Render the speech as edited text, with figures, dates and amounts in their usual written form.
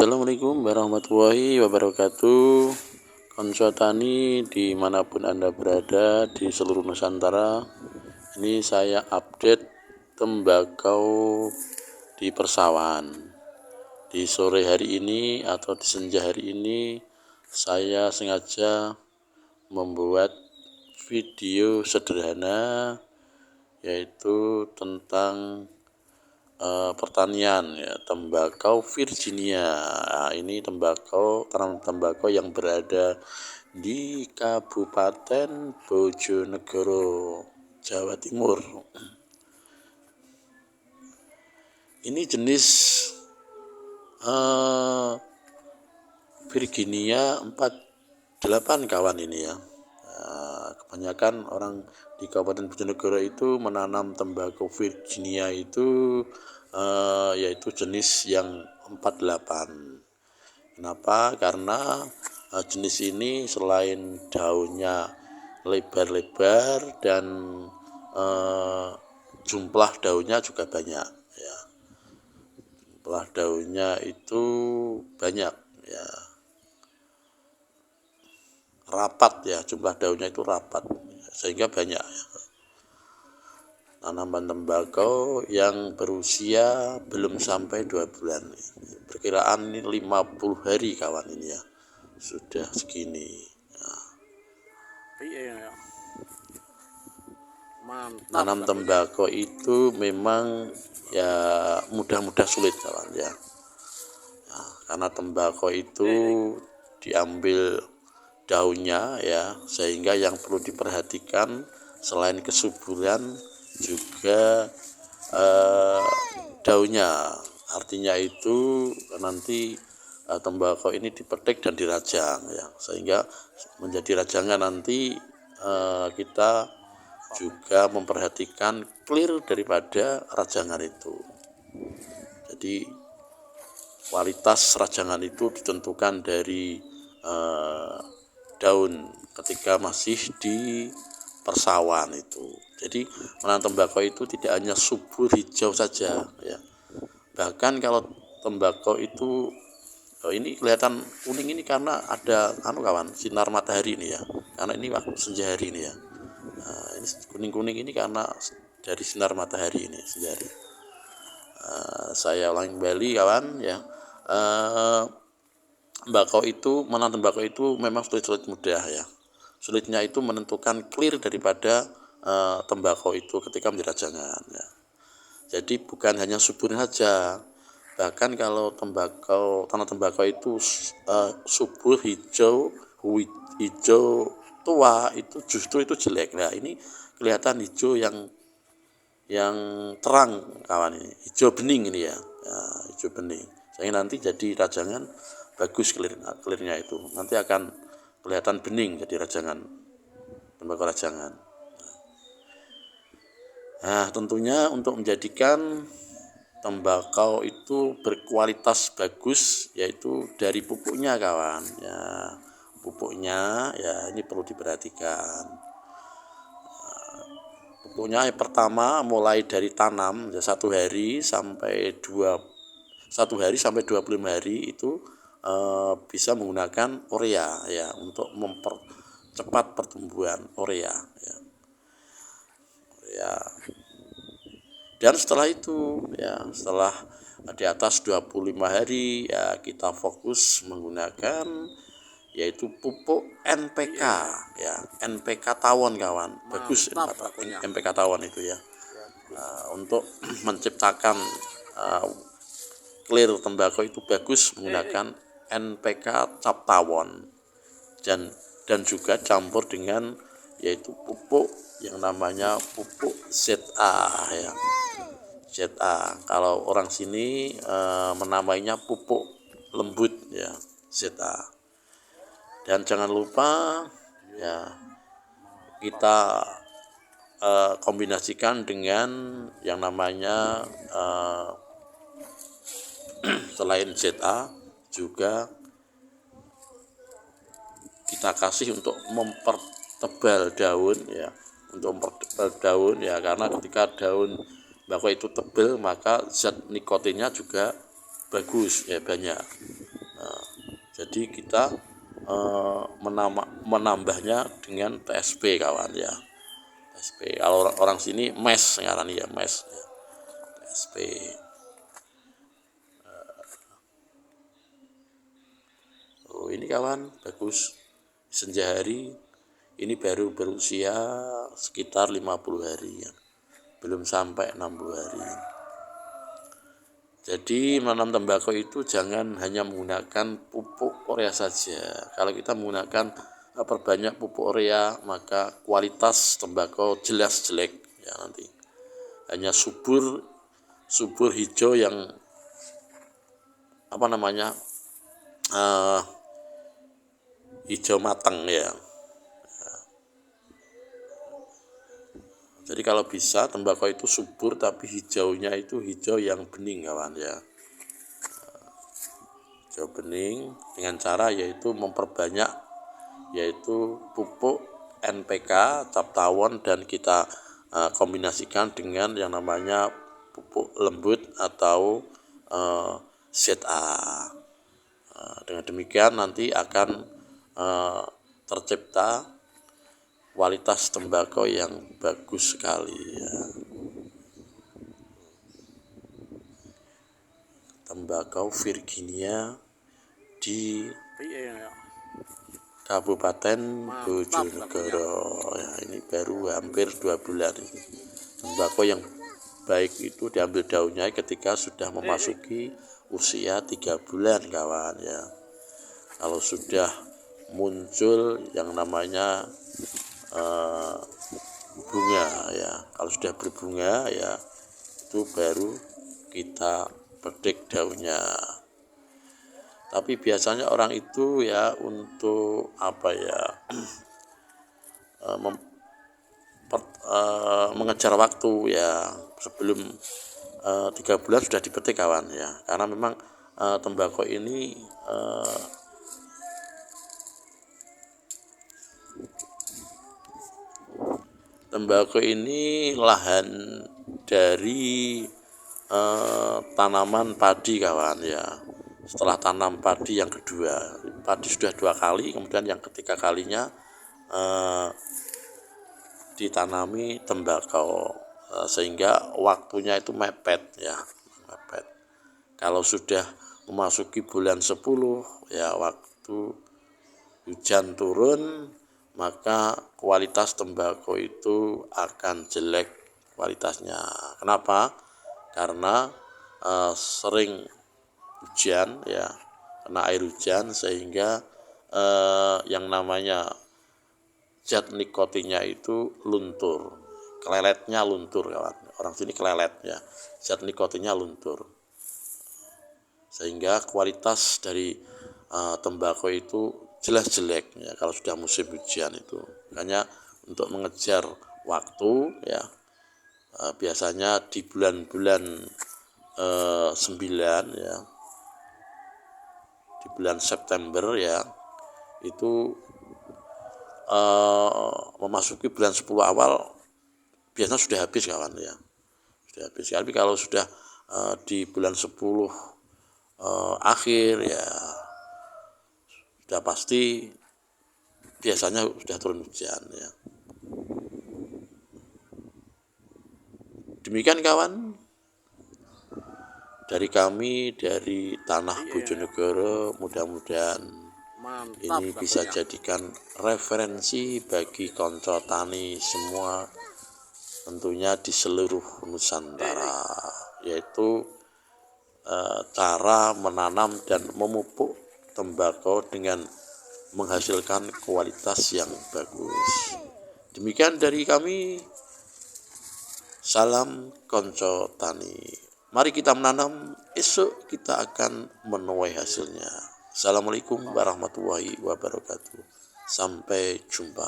Assalamualaikum warahmatullahi wabarakatuh. Konco Tani dimanapun Anda berada di seluruh Nusantara. Ini saya update tembakau di persawahan. Di sore hari ini atau di senja hari ini saya sengaja membuat video sederhana yaitu tentang pertanian ya, tembakau Virginia. Nah, ini tanaman tembakau yang berada di Kabupaten Bojonegoro, Jawa Timur. Ini jenis Virginia 48 kawan ini ya. Kebanyakan orang di Kabupaten Bojonegoro itu menanam tembakau Virginia itu yaitu jenis yang 48. Kenapa? Karena jenis ini selain daunnya lebar-lebar dan jumlah daunnya juga banyak ya. Jumlah daunnya itu banyak ya. Rapat ya, jumlah daunnya itu rapat sehingga banyak ya. Tanaman tembakau yang berusia belum sampai 2 bulan. Perkiraan ini 50 hari kawan ini ya. Sudah segini. Nanam tembakau itu memang ya mudah-mudah sulit kawan ya. Karena tembakau itu diambil daunnya ya, sehingga yang perlu diperhatikan selain kesuburan juga daunnya. Artinya itu nanti tembakau ini dipetik dan dirajang ya, sehingga menjadi rajangan nanti kita juga memperhatikan clear daripada rajangan itu. Jadi kualitas rajangan itu ditentukan dari daun ketika masih di persawahan itu. Jadi menanam tembakau itu tidak hanya subur hijau saja ya. Bahkan kalau tembakau itu ini kelihatan kuning ini karena ada kawan sinar matahari ini ya. Karena ini waktu senja hari ini ya. Ini kuning-kuning ini karena dari sinar matahari ini senja hari. Saya ulangi kembali kawan ya. Menanam tembakau itu memang sulit mudah ya. Sulitnya itu menentukan clear daripada tembakau itu ketika menjadi rajangan ya. Jadi bukan hanya subur saja, bahkan kalau tanah tembakau itu subur hijau tua itu justru itu jelek. Nah ini kelihatan hijau yang terang kawan ini, hijau bening ini ya, hijau bening. Sehingga nanti jadi rajangan bagus clearnya itu. Nanti akan kelihatan bening jadi rajangan, tembakau rajangan. Nah tentunya untuk menjadikan tembakau itu berkualitas bagus yaitu dari pupuknya kawan ya. Pupuknya ya ini perlu diperhatikan. Pupuknya yang pertama mulai dari tanam ya 1 hari sampai 25 hari itu bisa menggunakan urea ya untuk mempercepat pertumbuhan urea ya. Dan setelah itu ya, setelah di atas 25 hari ya kita fokus menggunakan yaitu pupuk NPK ya, NPK tawon kawan. Bagus NPK tawon itu ya. Untuk menciptakan clear tembakau itu bagus menggunakan NPK cap tawon dan juga campur dengan yaitu pupuk yang namanya pupuk ZA ya. ZA kalau orang sini menamainya pupuk lembut ya, ZA. Dan jangan lupa ya kita kombinasikan dengan yang namanya selain ZA juga kita kasih untuk mempertebal daun ya, karena ketika daun tembakau itu tebal maka zat nikotinnya juga bagus ya, banyak. Jadi kita menambahnya dengan TSP kawan ya. TSP. Kalau orang sini mes ngarani ya, mes ya. TSP. Oh, ini kawan bagus. Senja hari ini baru berusia sekitar 50 hari ya. Belum sampai 60 hari. Jadi menanam tembakau itu jangan hanya menggunakan pupuk urea saja. Kalau kita menggunakan perbanyak pupuk urea, maka kualitas tembakau jelas jelek ya nanti. Hanya subur hijau yang hijau matang ya. Jadi kalau bisa tembakau itu subur tapi hijaunya itu hijau yang bening kawan ya. Hijau bening dengan cara yaitu memperbanyak yaitu pupuk NPK, cap tawon dan kita kombinasikan dengan yang namanya pupuk lembut atau ZA. Dengan demikian nanti akan tercipta kualitas tembakau yang bagus sekali ya. Tembakau Virginia di Kabupaten Bojonegoro ya, ini baru hampir 2 bulan ini. Tembakau yang baik itu diambil daunnya ketika sudah memasuki usia 3 bulan kawan ya. Kalau sudah muncul yang namanya bunga ya, kalau sudah berbunga ya itu baru kita petik daunnya. Tapi biasanya orang itu ya untuk mengejar waktu ya, sebelum 3 bulan sudah dipetik kawan ya, karena memang tembakau ini lahan dari tanaman padi kawan ya. Setelah tanam padi yang kedua, padi sudah 2 kali, kemudian yang ketiga kalinya ditanami tembakau, sehingga waktunya itu mepet ya, mepet. Kalau sudah memasuki bulan 10 ya, waktu hujan turun, maka kualitas tembakau itu akan jelek kualitasnya. Kenapa? Karena sering hujan ya, kena air hujan sehingga yang namanya zat nikotinnya itu luntur, keleletnya luntur kawan. Orang sini kelelet ya, zat nikotinnya luntur, sehingga kualitas dari tembakau itu jelas jelek ya kalau sudah musim hujan itu. Makanya untuk mengejar waktu ya, biasanya di bulan-bulan 9 ya, di bulan September ya, itu memasuki bulan 10 awal biasanya sudah habis kawan ya, sudah habis. Tapi kalau sudah di bulan 10 akhir ya, sudah pasti biasanya sudah turun hujan ya. Demikian kawan dari kami dari Tanah Bojonegoro, mudah-mudahan ini bisa jadikan referensi bagi konco tani semua, tentunya di seluruh Nusantara, yaitu cara menanam dan memupuk tembakau dengan menghasilkan kualitas yang bagus. Demikian dari kami, salam konco tani. Mari kita menanam, esok kita akan menuai hasilnya. Assalamualaikum warahmatullahi wabarakatuh. Sampai jumpa.